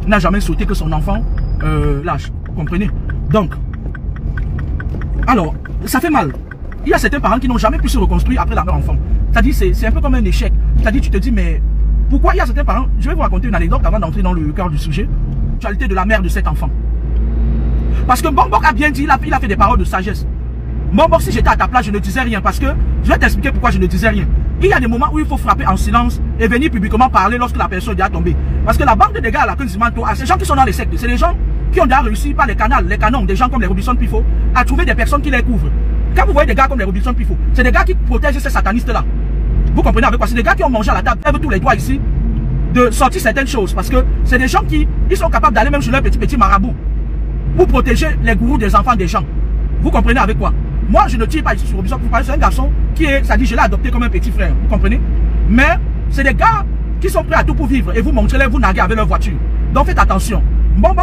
n'a jamais souhaité que son enfant lâche. Vous comprenez? Donc, alors, ça fait mal. Il y a certains parents qui n'ont jamais pu se reconstruire après leur enfant. C'est-à-dire, c'est un peu comme un échec. C'est-à-dire, tu te dis, mais pourquoi il y a certains parents? Je vais vous raconter une anecdote avant d'entrer dans le cœur du sujet. L'actualité de la mère de cet enfant. Parce que Mbongbong a bien dit, il a fait des paroles de sagesse. Mbongbong, si j'étais à ta place, je ne disais rien. Parce que, je vais t'expliquer pourquoi je ne disais rien. Il y a des moments où il faut frapper en silence et venir publiquement parler lorsque la personne est déjà tombée. Parce que la bande de dégâts à la Kunzimanto, ces gens qui sont dans les sectes, c'est les gens qui ont déjà réussi par les canons, des gens comme les Robinson Pifo, à trouver des personnes qui les couvrent. Quand vous voyez des gars comme les Robinson Pifo, c'est des gars qui protègent ces satanistes-là. Vous comprenez avec quoi? C'est des gars qui ont mangé à la table, lèvent tous les doigts ici, de sortir certaines choses. Parce que c'est des gens qui ils sont capables d'aller même sur leur petit marabout pour protéger les gourous des enfants des gens. Vous comprenez avec quoi? Moi, je ne tire pas ici sur Robinson Pifo, c'est un garçon qui est, ça dit, je l'ai adopté comme un petit frère. Vous comprenez? Mais c'est des gars qui sont prêts à tout pour vivre et vous montrer, vous narguer avec leur voiture. Donc faites attention. Bon,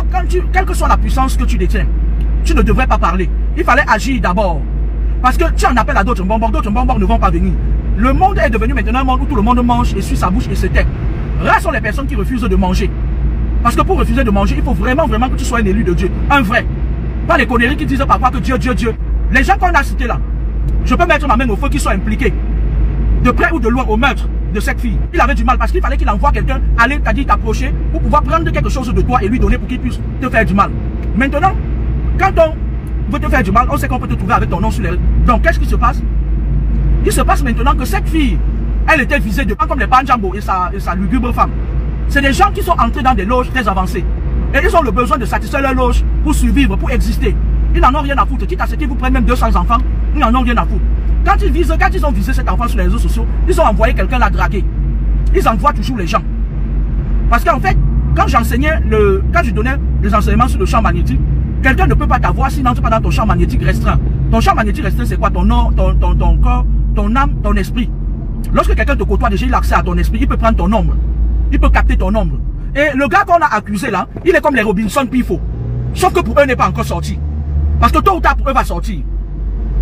quelle que soit la puissance que tu détiens, tu ne devrais pas parler. Il fallait agir d'abord. Parce que tu en appelles à d'autres bonbons ne vont pas venir. Le monde est devenu maintenant un monde où tout le monde mange et suit sa bouche et se tait. Rares sont les personnes qui refusent de manger. Parce que pour refuser de manger, il faut vraiment que tu sois un élu de Dieu. Un vrai. Pas les conneries qui disent parfois que Dieu. Les gens qu'on a cités là, je peux mettre ma main au feu qui sont impliqués, de près ou de loin, au meurtre de cette fille. Il avait du mal parce qu'il fallait qu'il envoie quelqu'un aller t'approcher pour pouvoir prendre quelque chose de toi et lui donner pour qu'il puisse te faire du mal. Maintenant, quand on veut te faire du mal, on sait qu'on peut te trouver avec ton nom sur les... Donc, qu'est-ce qui se passe? Il se passe maintenant que cette fille, elle était visée de comme les Panjambo et sa lugubre femme. C'est des gens qui sont entrés dans des loges très avancées. Et ils ont le besoin de satisfaire leur loge pour survivre, pour exister. Ils n'en ont rien à foutre. Quitte à ce qu'ils vous prennent même 200 enfants, ils n'en ont rien à foutre. Quand ils ont visé cet enfant sur les réseaux sociaux, ils ont envoyé quelqu'un la draguer. Ils envoient toujours les gens. Parce qu'en fait, quand je donnais des enseignements sur le champ magnétique, quelqu'un ne peut pas t'avoir s'il n'entre pas dans ton champ magnétique restreint. Ton champ magnétique restreint, c'est quoi? Ton corps, ton âme, ton esprit. Lorsque quelqu'un te côtoie, déjà il a accès à ton esprit, il peut prendre ton ombre. Il peut capter ton ombre. Et le gars qu'on a accusé là, il est comme les Robinson Pifo. Sauf que pour eux, il n'est pas encore sorti. Parce que tôt ou tard, pour eux, va sortir.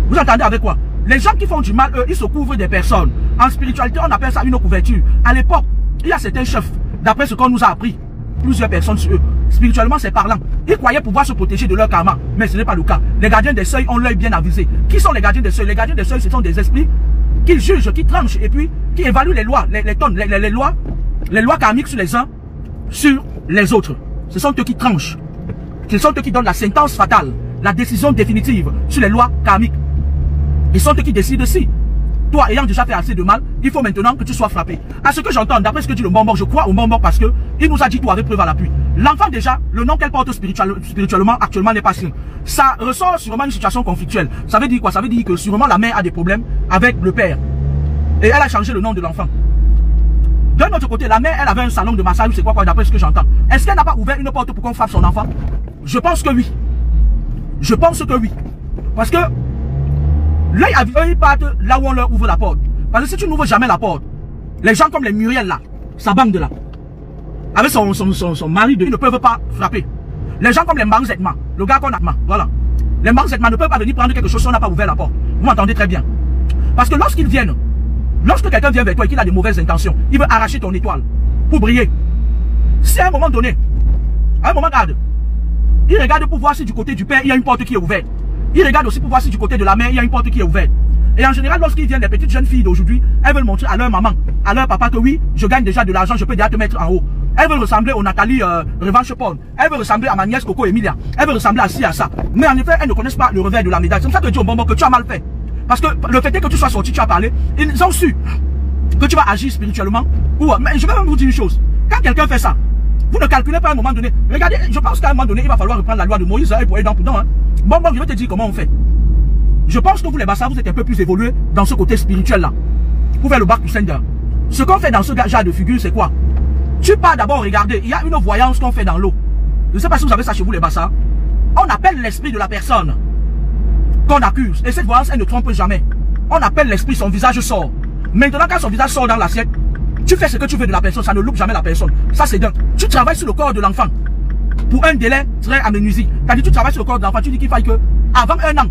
Vous entendez avec quoi? Les gens qui font du mal, eux, ils se couvrent des personnes. En spiritualité, on appelle ça une couverture. À l'époque, il y a certains chefs, d'après ce qu'on nous a appris, plusieurs personnes sur eux. Spirituellement, c'est parlant. Ils croyaient pouvoir se protéger de leur karma, mais ce n'est pas le cas. Les gardiens des seuils ont l'œil bien avisé. Qui sont les gardiens des seuils? Les gardiens des seuils, ce sont des esprits qui jugent, qui tranchent et puis qui évaluent les lois, les lois karmiques sur les uns, sur les autres. Ce sont eux qui tranchent. Ce sont eux qui donnent la sentence fatale, la décision définitive sur les lois karmiques. Ils sont eux qui décident si, toi ayant déjà fait assez de mal, il faut maintenant que tu sois frappé. À ce que j'entends, d'après ce que dit le Mbongbong, je crois au Mbongbong parce que il nous a dit tout avec preuve à l'appui. L'enfant déjà, le nom qu'elle porte spirituellement actuellement n'est pas sain. Ça ressort sûrement une situation conflictuelle. Ça veut dire quoi? Ça veut dire que sûrement la mère a des problèmes avec le père. Et elle a changé le nom de l'enfant. D'un autre côté, la mère, elle avait un salon de massage, c'est quoi d'après ce que j'entends. Est-ce qu'elle n'a pas ouvert une porte pour qu'on frappe son enfant? Je pense que oui. Je pense que oui. Parce que l'œil à eux, ils partent là où on leur ouvre la porte. Parce que si tu n'ouvres jamais la porte, les gens comme les Muriel là, sa bande là, avec son mari, ils ne peuvent pas frapper. Les gens comme les Mbang Zetma, le gars qu'on a, voilà. Les Mbang Zetma ne peuvent pas venir prendre quelque chose si on n'a pas ouvert la porte. Vous m'entendez très bien. Parce que lorsqu'ils viennent, lorsque quelqu'un vient vers toi et qu'il a de mauvaises intentions, il veut arracher ton étoile pour briller. Si à un moment donné, regarde, il regarde pour voir si du côté du père, il y a une porte qui est ouverte. Il regarde aussi pour voir si du côté de la mère, il y a une porte qui est ouverte. Et en général, lorsqu'ils viennent, les petites jeunes filles d'aujourd'hui, elles veulent montrer à leur maman, à leur papa que oui, je gagne déjà de l'argent, je peux déjà te mettre en haut. Elles veulent ressembler au Nathalie Revanche Paul. Elles veulent ressembler à ma nièce Coco Emilia. Elles veulent ressembler à ci, à ça. Mais en effet, elles ne connaissent pas le revers de la médaille. C'est pour ça que je dis au Mbongbong que tu as mal fait. Parce que le fait est que tu sois sorti, tu as parlé, ils ont su que tu vas agir spirituellement. Mais je vais même vous dire une chose. Quand quelqu'un fait ça, vous ne calculez pas à un moment donné. Regardez, je pense qu'à un moment donné, il va falloir reprendre la loi de Moïse et pour être dans hein. Mbongbong, je vais te dire comment on fait. Je pense que vous les Bassa, vous êtes un peu plus évolués dans ce côté spirituel là. Pour faire le bac du Seigneur. Ce qu'on fait dans ce genre de figure, c'est quoi? Tu pars d'abord regarder, il y a une voyance qu'on fait dans l'eau. Je ne sais pas si vous avez ça chez vous les Bassa. On appelle l'esprit de la personne qu'on accuse. Et cette voyance, elle ne trompe jamais. On appelle l'esprit, son visage sort. Maintenant, quand son visage sort dans l'assiette, tu fais ce que tu veux de la personne, ça ne loupe jamais la personne. Ça, c'est d'un. Tu travailles sur le corps de l'enfant pour un délai très aménuisique. C'est-à-dire, tu travailles sur le corps de l'enfant, tu dis qu'il faille que, avant 1 an,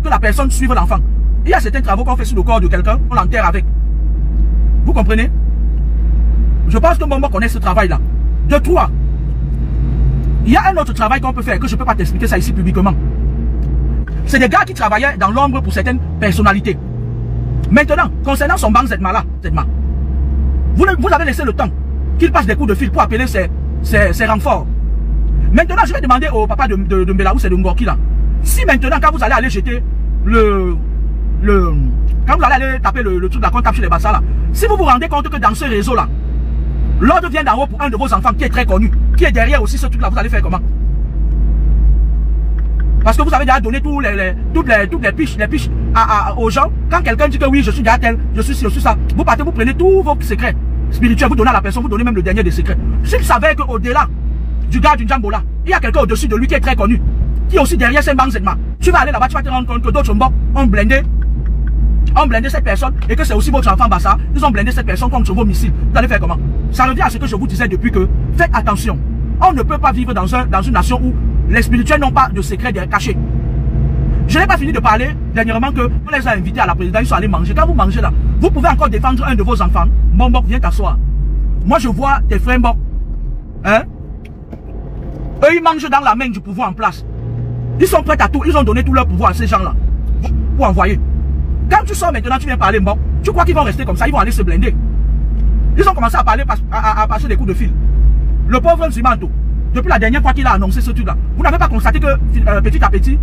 que la personne suive l'enfant. Il y a certains travaux qu'on fait sur le corps de quelqu'un, on l'enterre avec. Vous comprenez? Je pense que Mbongbong connaît ce travail-là. De 3. Il y a un autre travail qu'on peut faire, que je ne peux pas t'expliquer ça ici publiquement. C'est des gars qui travaillaient dans l'ombre pour certaines personnalités. Maintenant, concernant son banc Zedma là, vous avez laissé le temps qu'il passe des coups de fil pour appeler ses renforts. Maintenant, je vais demander au papa de Mbelaous et de Ngorki là, si maintenant, quand vous allez aller jeter quand vous allez aller taper le truc de la compte sur les bassins là, si vous vous rendez compte que dans ce réseau là, l'ordre vient d'en haut pour un de vos enfants qui est très connu, qui est derrière aussi ce truc là, vous allez faire comment? Parce que vous avez déjà donné toutes les piches aux gens. Quand quelqu'un dit que oui, je suis déjà tel, je suis ça, vous partez, vous prenez tous vos secrets spirituels, vous donnez à la personne, vous donnez même le dernier des secrets. S'il savait qu'au-delà du gars du Djambo là, il y a quelqu'un au-dessus de lui qui est très connu, qui est aussi derrière ces bancs Zedma, tu vas aller là-bas, tu vas te rendre compte que d'autres ont blindé cette personne et que c'est aussi votre enfant Bassa, ils ont blindé cette personne contre vos missiles. Vous allez faire comment? Ça revient à ce que je vous disais depuis que, faites attention. On ne peut pas vivre dans une nation où les spirituels n'ont pas de secrets cachés. Je n'ai pas fini de parler dernièrement que on les a invités à la présidence, ils sont allés manger. Quand vous mangez là, vous pouvez encore défendre un de vos enfants. Mbok, viens t'asseoir. Moi je vois tes frères Mbok. Hein? Eux ils mangent dans la main du pouvoir en place. Ils sont prêts à tout, ils ont donné tout leur pouvoir à ces gens là. Pour envoyer. Quand tu sors maintenant, tu viens parler Mbok. Tu crois qu'ils vont rester comme ça, ils vont aller se blinder. Ils ont commencé à parler, à passer des coups de fil. Le pauvre Zimanto, depuis la dernière fois qu'il a annoncé ce truc-là, vous n'avez pas constaté que petit à petit,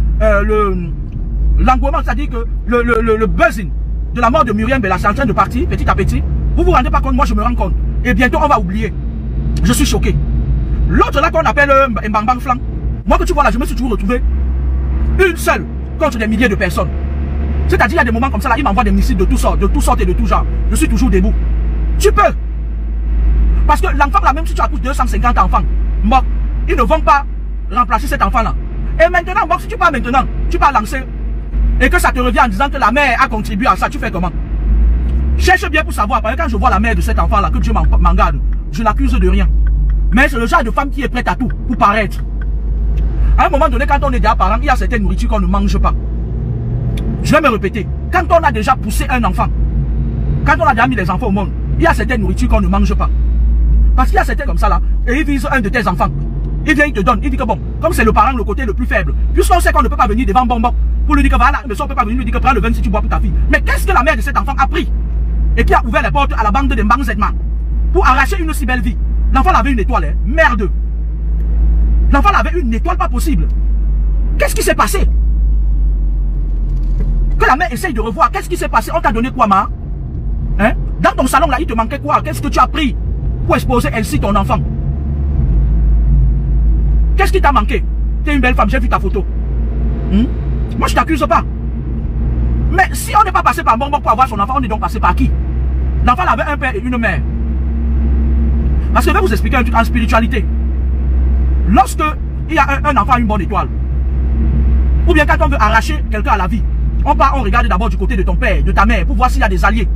l'engouement, c'est-à-dire que le buzzing de la mort de Muriel Bella, c'est en train de partir petit à petit. Vous vous rendez pas compte, moi je me rends compte. Et bientôt on va oublier. Je suis choqué. L'autre là qu'on appelle Mbang Flang, moi que tu vois là, je me suis toujours retrouvé une seule contre des milliers de personnes. C'est-à-dire il y a des moments comme ça là, il m'envoie des missiles de toutes sortes et de tout genre. Je suis toujours debout. Tu peux. Parce que l'enfant là, même si tu accouches 250 enfants, Mbok, ils ne vont pas remplacer cet enfant là. Et maintenant, Mbok, si tu pars maintenant, tu pars lancer, et que ça te revient en disant que la mère a contribué à ça, tu fais comment? Cherche bien pour savoir, parce que quand je vois la mère de cet enfant là, que Dieu m'en garde, je l'accuse de rien. Mais c'est le genre de femme qui est prête à tout pour paraître. À un moment donné, quand on est déjà parent, il y a certaines nourritures qu'on ne mange pas. Je vais me répéter, quand on a déjà poussé un enfant, quand on a déjà mis les enfants au monde, il y a certaines nourritures qu'on ne mange pas. Parce qu'il y a certains comme ça là, et ils visent un de tes enfants. Il vient, il te donne, il dit que bon, comme c'est le parent, le côté le plus faible, puisqu'on sait qu'on ne peut pas venir devant Bonbon pour lui dire que voilà, mais ça on peut pas venir lui dire que prends le vin si tu bois pour ta fille. Mais qu'est-ce que la mère de cet enfant a pris et qui a ouvert les portes à la bande de Mbang Zedma pour arracher une si belle vie? L'enfant avait une étoile, hein? Merde. L'enfant avait une étoile pas possible. Qu'est-ce qui s'est passé? Que la mère essaye de revoir, qu'est-ce qui s'est passé? On t'a donné quoi, ma? Hein? Dans ton salon là, il te manquait quoi? Qu'est-ce que tu as pris pour exposer ainsi ton enfant? Qu'est-ce qui t'a manqué? T'es une belle femme, j'ai vu ta photo. Moi je t'accuse pas. Mais si on n'est pas passé par Bonbon pour avoir son enfant, on est donc passé par qui? L'enfant avait un père et une mère. Parce que je vais vous expliquer un truc en spiritualité. Lorsque il y a un enfant à une bonne étoile, ou bien quand on veut arracher quelqu'un à la vie, on regarde d'abord du côté de ton père, de ta mère, pour voir s'il y a des alliés.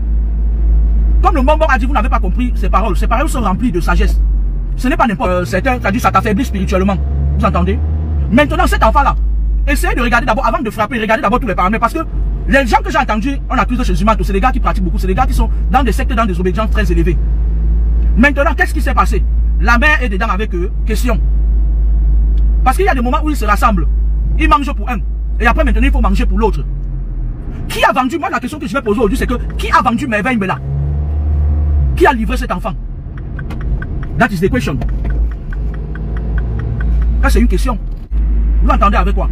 Comme le Bonbon a dit, vous n'avez pas compris ces paroles sont remplies de sagesse. Ce n'est pas n'importe certains, c'est-à-dire ça t'affaiblit spirituellement. Vous entendez? Maintenant, cet enfant-là, essayez de regarder d'abord, avant de frapper, regardez d'abord tous les paramètres. Parce que les gens que j'ai entendus, on accuse de chez Zumato, c'est des gars qui pratiquent beaucoup, c'est des gars qui sont dans des sectes, dans des obédiences très élevées. Maintenant, qu'est-ce qui s'est passé? La mère est dedans avec eux. Question. Parce qu'il y a des moments où ils se rassemblent. Ils mangent pour un. Et après, maintenant, il faut manger pour l'autre. Qui a vendu? Moi, la question que je vais poser aujourd'hui, c'est que qui a vendu Merveille Mbella? Qui a livré cet enfant? That is the question. Là, c'est une question. Vous l'entendez avec quoi?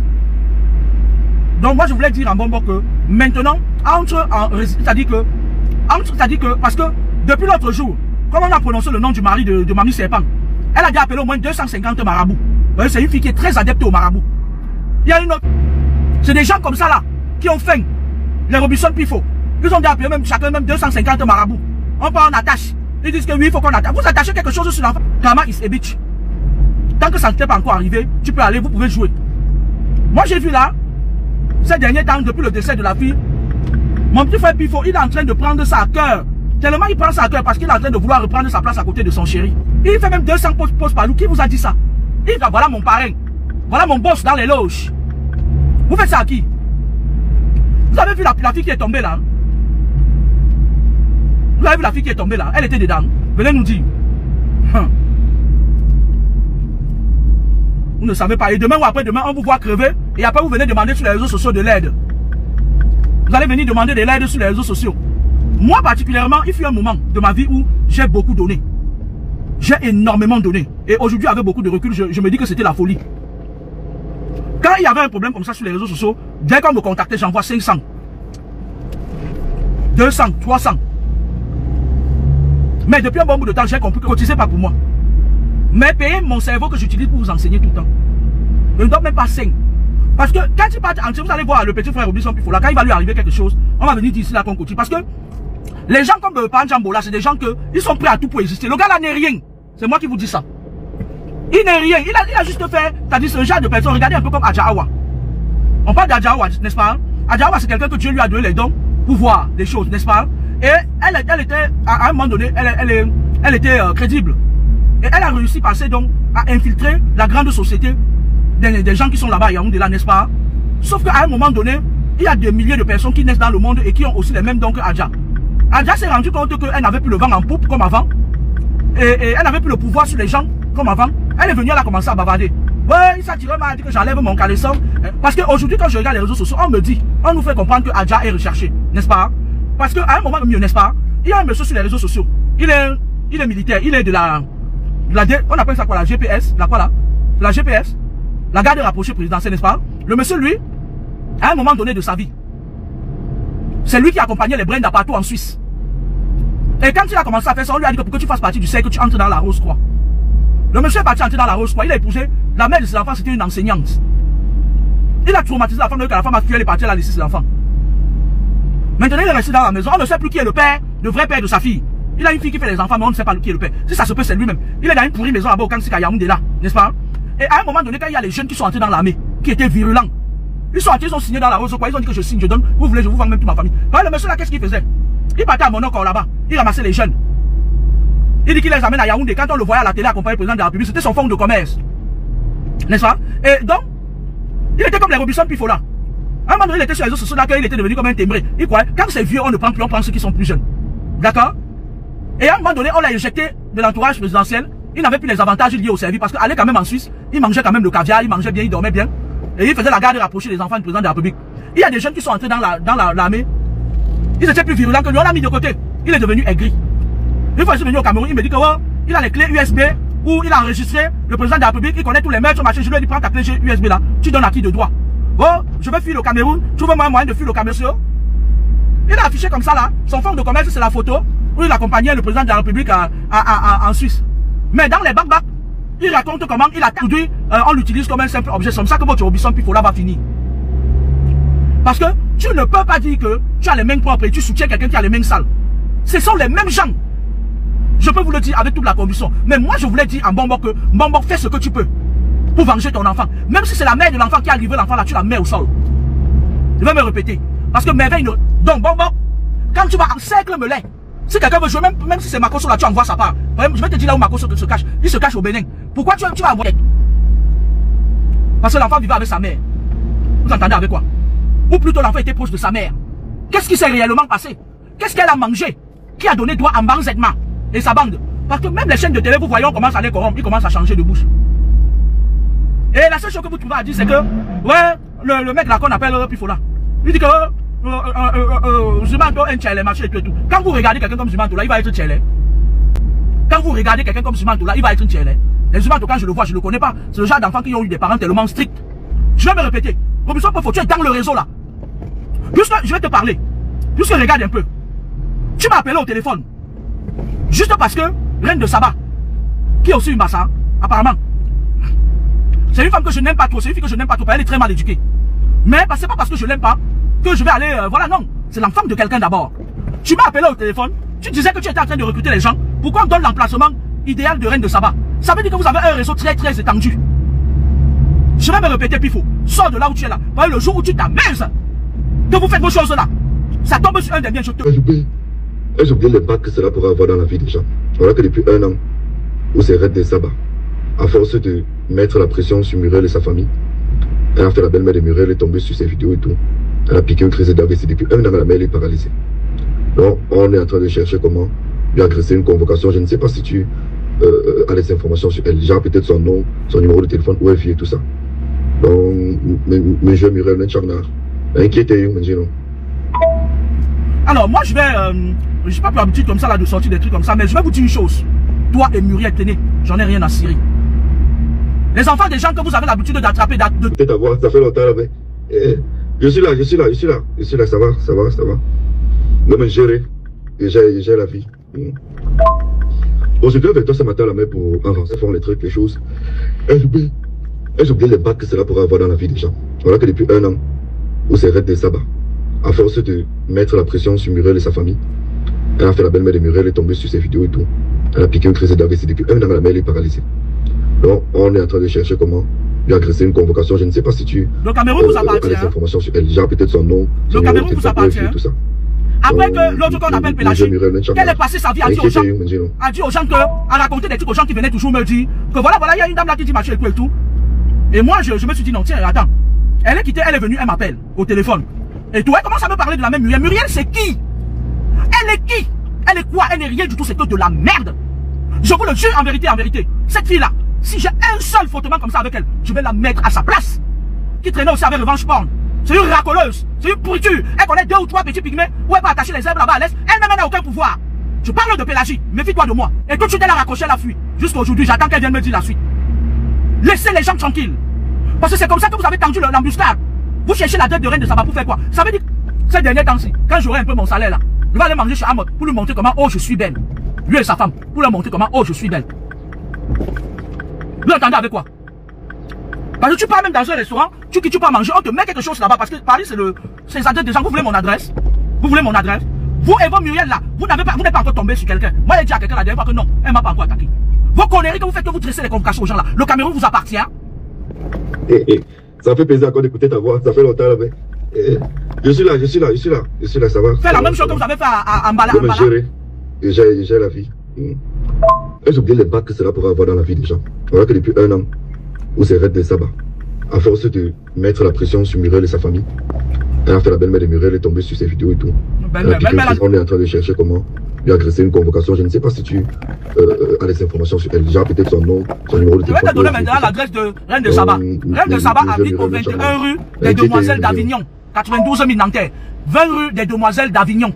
Donc, moi, je voulais dire en Bonbon que maintenant, c'est-à-dire que, parce que depuis l'autre jour, comme on a prononcé le nom du mari de Mamie Serpent, elle a déjà appelé au moins 250 marabouts. C'est une fille qui est très adepte aux marabouts. Il y a une autre. C'est des gens comme ça là, qui ont faim. Les Robinson Pifo. Ils ont déjà appelé chacun même 250 marabouts. On part en attache. Ils disent que oui, il faut qu'on attache. Vous attachez quelque chose sur l'enfant. Karma is a bitch. Tant que ça ne t'est pas encore arrivé, tu peux aller, vous pouvez jouer. Moi j'ai vu là, ces derniers temps, depuis le décès de la fille, mon petit frère Pifo, il est en train de prendre ça à cœur. Tellement il prend ça à cœur parce qu'il est en train de vouloir reprendre sa place à côté de son chéri. Il fait même 200 pauses par nous. Qui vous a dit ça? Il dit voilà mon parrain. Voilà mon boss dans les loges. Vous faites ça à qui? Vous avez vu la fille qui est tombée là? Vous avez vu la fille qui est tombée là? Elle était dedans. Venez nous dire. Vous ne savez pas. Et demain ou après-demain, on vous voit crever. Et après, vous venez demander sur les réseaux sociaux de l'aide. Vous allez venir demander de l'aide sur les réseaux sociaux. Moi, particulièrement, il fut un moment de ma vie où j'ai beaucoup donné. J'ai énormément donné. Et aujourd'hui, avec beaucoup de recul, je me dis que c'était la folie. Quand il y avait un problème comme ça sur les réseaux sociaux, dès qu'on me contactait, j'envoie 500. 200, 300. Mais depuis un bon bout de temps, j'ai compris que cotiser pas pour moi. Mais payer mon cerveau que j'utilise pour vous enseigner tout le temps. Je ne donne même pas 5. Parce que quand il part entier, vous allez voir le petit frère Robinson Pifola, quand il va lui arriver quelque chose, on va venir dire ici là qu'on cotise. Parce que les gens comme Panjambo là, c'est des gens ils sont prêts à tout pour exister. Le gars là n'est rien. C'est moi qui vous dis ça. Il n'est rien. Il a juste fait, c'est-à-dire ce genre de personne. Regardez un peu comme Adjahawa. On parle d'Adjahawa, n'est-ce pas? Adjahawa, c'est quelqu'un que Dieu lui a donné les dons pour voir des choses, n'est-ce pas? Et elle était, à un moment donné, elle était crédible. Et elle a réussi par ses dons à infiltrer la grande société des gens qui sont là-bas à Yaoundé là, n'est-ce pas? Sauf qu'à un moment donné, il y a des milliers de personnes qui naissent dans le monde et qui ont aussi les mêmes dons que Adja. Adja s'est rendu compte qu'elle n'avait plus le vent en poupe comme avant. Et elle n'avait plus le pouvoir sur les gens comme avant. Elle est venue, elle a commencé à bavarder. Ouais, il s'attirait, m'a dit que j'enlève mon caleçon. Parce qu'aujourd'hui, quand je regarde les réseaux sociaux, on nous fait comprendre que Adja est recherché, n'est-ce pas? Parce qu'à un moment mieux, n'est-ce pas? Il y a un monsieur sur les réseaux sociaux. Il est militaire, il est de la on appelle ça quoi, la GPS, la quoi là? La GPS, la garde rapprochée présidentielle, n'est-ce pas? Le monsieur, lui, à un moment donné de sa vie, c'est lui qui accompagnait les Brenda partout en Suisse. Et quand il a commencé à faire ça, on lui a dit que pour que tu fasses partie du cercle, tu entres dans la Rose-Croix. Le monsieur est parti entrer dans la Rose-Croix, il a épousé, la mère de ses enfants, c'était une enseignante. Il a traumatisé la femme, quand la femme a fui, elle est partie, elle a laissé ses enfants. Maintenant, il est resté dans la maison, on ne sait plus qui est le père, le vrai père de sa fille. Il a une fille qui fait les enfants, mais on ne sait pas qui est le père. Si ça se peut, c'est lui-même. Il est dans une pourrie maison là-bas au Kansika Yaoundé là, n'est-ce pas? Et à un moment donné, quand il y a les jeunes qui sont entrés dans l'armée, qui étaient virulents, ils sont entrés, ils ont signé dans la Rose-Croix, ils ont dit que je signe, je donne, vous voulez, je vous vends même toute ma famille. Le monsieur là, qu'est-ce qu'il faisait? Il partait à Monaco là-bas, il ramassait les jeunes. Il dit qu'il les amène à Yaoundé. Quand on le voyait à la télé accompagné le président de la République, c'était son fonds de commerce. N'est-ce pas? Et donc, il était comme les Robinson Pifola. À un moment donné, il était sur les réseaux sociaux, là, il était devenu comme un témbré. Il croyait, quand c'est vieux, on ne prend plus, on prend ceux qui sont plus jeunes. D'accord? Et à un moment donné, on l'a éjecté de l'entourage présidentiel. Il n'avait plus les avantages liés au service parce qu'aller quand même en Suisse, il mangeait quand même le caviar, il mangeait bien, il dormait bien. Et il faisait la garde rapprochée des enfants du président de la République. Il y a des jeunes qui sont entrés dans l'armée. Ils étaient plus virulents que lui, on l'a mis de côté. Il est devenu aigri. Une fois que je suis venu au Cameroun, il me dit que oh, il a les clés USB où il a enregistré le président de la République, il connaît tous les mails sur machin. Je lui ai dit, prends ta clé USB là, tu donnes à qui de droit? Oh, je vais fuir le Cameroun, trouve-moi un moyen de fuir le Cameroun. Il a affiché comme ça là, son fonds de commerce c'est la photo où il accompagnait le président de la République en Suisse. Mais dans les bacs, il raconte comment il a aujourd'hui, on l'utilise comme un simple objet. C'est comme ça que votre Robinson Pifola va finir. Parce que tu ne peux pas dire que tu as les mains propres et tu soutiens quelqu'un qui a les mains sales. Ce sont les mêmes gens. Je peux vous le dire avec toute la conviction. Mais moi, je voulais dire à Mbombo que Mbombo, fais ce que tu peux pour venger ton enfant. Même si c'est la mère de l'enfant qui a arrivé, l'enfant là, tu la mets au sol. Je vais me répéter. Parce que merveille ne... Donc, Mbombo, quand tu vas en cercle me lait, si quelqu'un veut jouer, même si c'est Makoso là, tu envoies sa part. Je vais te dire là où Makoso se cache. Il se cache au Bénin. Pourquoi tu vas envoyer? Parce que l'enfant vivait avec sa mère. Vous entendez avec quoi? Ou plutôt l'enfant était proche de sa mère. Qu'est-ce qui s'est réellement passé? Qu'est-ce qu'elle a mangé? Qui a donné droit à Mbanzedma et sa bande? Parce que même les chaînes de télé, vous voyez, on commence à les corrompre, ils commencent à changer de bouche. Et la seule chose que vous trouvez à dire, c'est que, ouais, le mec là qu'on appelle Pifola, il dit que, Zumanto est un marché et tout. Quand vous regardez quelqu'un comme Zumanto là, il va être tchèlé. Quand vous regardez quelqu'un comme Zumanto là, il va être tchèlé. Et Zumanto, quand je le vois, je ne le connais pas. C'est le genre d'enfant qui ont eu des parents tellement stricts. Je vais me répéter. Robinson Pifola, tu es dans le réseau là. Puisque je vais te parler. Puisque regarde un peu. Tu m'as appelé au téléphone. Juste parce que Reine de Saba, qui est aussi une massa, apparemment, c'est une femme que je n'aime pas trop. C'est une fille que je n'aime pas trop. Elle est très mal éduquée. Mais c'est pas parce que je l'aime pas que je vais aller... voilà, non. C'est l'enfant de quelqu'un d'abord. Tu m'as appelé au téléphone. Tu disais que tu étais en train de recruter les gens. Pourquoi on donne l'emplacement idéal de Reine de Saba? Ça veut dire que vous avez un réseau très très étendu. Je vais me répéter, Pifo. Sors de là où tu es là. Parce que le jour où tu t'amuses, que vous faites vos choses là, ça tombe sur un des biens. J'ai oublié l'impact que cela pourrait avoir dans la vie des gens. Voilà que depuis un an, où c'est Reine de Saba, à force de mettre la pression sur Muriel et sa famille, elle a fait la belle-mère de Muriel, elle est tombée sur ses vidéos et tout. Elle a piqué une crise d'AVC. Depuis un an, la mère est paralysée. Donc, on est en train de chercher comment lui agresser une convocation. Je ne sais pas si tu a des informations sur elle. Genre peut-être son nom, son numéro de téléphone, où elle vit et tout ça. Donc, mais je Muriel Nenchangna. Inquiétez-vous, non. Alors, moi, je n'ai pas pour habitude comme ça là, de sortir des trucs comme ça, mais je vais vous dire une chose. Toi et Muriel, tenez, j'en ai rien à cirer. Les enfants des gens que vous avez l'habitude d'attraper, peut-être avoir, ça fait longtemps, mais je suis là, ça va. Non, mais j'ai la vie. Bon, je viens avec toi ce matin à la main pour avancer, faire les trucs, les choses. Et j'oublie les bacs que cela pourrait avoir dans la vie des gens. Voilà que depuis 1 an, où c'est Red des Sabbats, à force de mettre la pression sur Muriel et sa famille, elle a fait la belle-mère de Muriel, elle est tombée sur ses vidéos et tout. Elle a piqué une crise d'AVC depuis 1 an, la mère elle est paralysée. Donc, on est en train de chercher comment lui agresser une convocation. Je ne sais pas si tu le Cameroun vous appartient. Des informations sur elle, genre peut-être son nom. Le Cameroun vous appartient. Tout ça. Après que l'autre qu'on appelle Pélagie, qu'elle est passée sa vie à dire aux gens à raconter des trucs aux gens qui venaient toujours me dire que voilà, il y a une dame là qui dit machin et tout. Et moi, je me suis dit non, tiens, attends. Elle est quittée, elle est venue, elle m'appelle au téléphone. Et toi, elle commence à me parler de la même Muriel. Muriel, c'est qui? Elle est qui? Elle est quoi? Elle n'est rien du tout, c'est que de la merde. Je vous le jure en vérité, cette fille-là, si j'ai un seul photoman comme ça avec elle, je vais la mettre à sa place. Qui traînait aussi avec Revanche Porn. C'est une racoleuse, c'est une pourriture. Elle connaît 2 ou 3 petits pygmées où elle va attacher les herbes là-bas à l'est. Elle n'a aucun pouvoir. Je parle de Pélagie, méfie-toi de moi. Et tout de suite, elle a raccroché, elle a fui. Jusqu'à aujourd'hui, j'attends qu'elle vienne me dire la suite. Laissez les gens tranquilles. Parce que c'est comme ça que vous avez tendu l'embuscade. Vous cherchez la dette de Reine de Saba pour faire quoi? Ça veut dire que ces derniers temps-ci, quand j'aurai un peu mon salaire là, je vais aller manger chez Amot pour lui montrer comment, oh, je suis belle. Lui et sa femme, pour leur montrer comment, oh, je suis belle. Vous entendez avec quoi? Parce que tu pars même dans un restaurant, tu peux manger, on te met quelque chose là-bas. Parce que Paris, c'est les adresses des gens. Vous voulez mon adresse? Vous voulez mon adresse? Vous et vos Muriel là, vous n'êtes pas encore tombé sur quelqu'un. Moi, j'ai dit à quelqu'un la dernière fois que non, elle m'a pas encore attaqué. Vos conneries que vous faites, que vous dressez les convocations aux gens là. Le Cameroun vous appartient. Ça fait plaisir encore d'écouter ta voix. Ça fait longtemps là, mais. Je suis là, ça va. Faites la même chose que vous avez fait à Mbala. J'ai la vie. Et j'oublie les bacs que cela pourrait avoir dans la vie des gens. Voilà que depuis 1 an, où c'est Red des Sabbats, à force de mettre la pression sur Muriel et sa famille, elle a fait la belle-mère de Muriel, elle est tombée sur ses vidéos et tout. On est en train de chercher comment lui agresser une convocation. Je ne sais pas si tu as des informations sur elle. Genre peut-être son nom, son numéro de téléphone. Je vais te donner maintenant l'adresse de Reine de Saba. Reine de Saba habite au 21 rue des Demoiselles d'Avignon. 92 000 Nanterre. 20 rue des Demoiselles d'Avignon.